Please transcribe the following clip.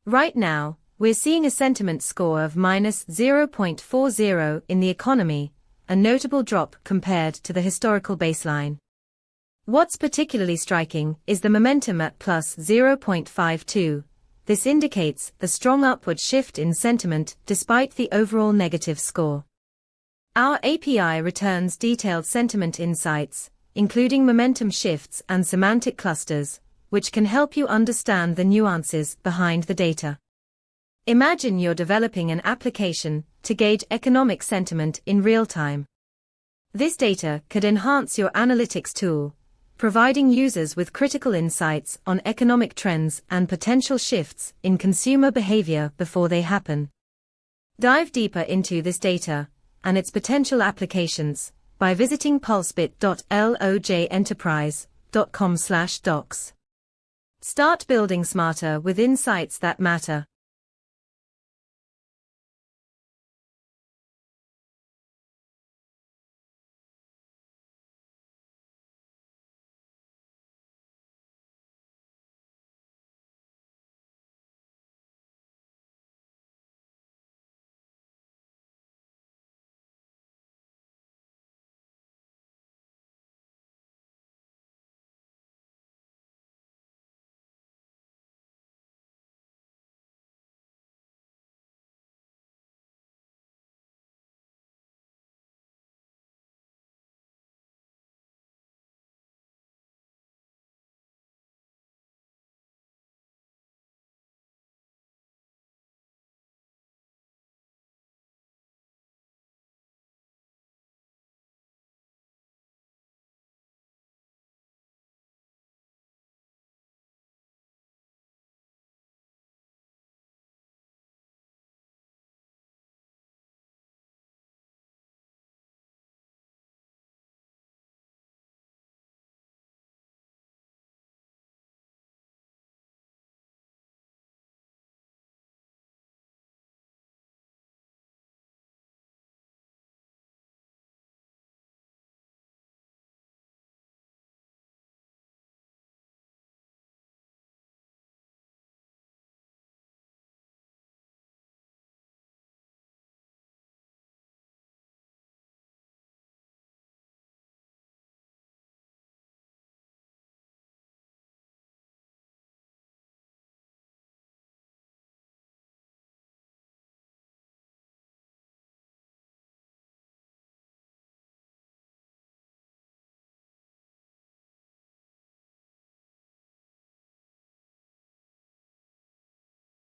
Right now, we're seeing a sentiment score of minus 0.40 in the economy, a notable drop compared to the historical baseline. What's particularly striking is the momentum at plus 0.52. This indicates a strong upward shift in sentiment despite the overall negative score. Our API returns detailed sentiment insights, including momentum shifts and semantic clusters, which can help you understand the nuances behind the data. Imagine you're developing an application to gauge economic sentiment in real time. This data could enhance your analytics tool, providing users with critical insights on economic trends and potential shifts in consumer behavior before they happen. Dive deeper into this data and its potential applications by visiting pulsebit.logenterprise.com/docs. Start building smarter with insights that matter.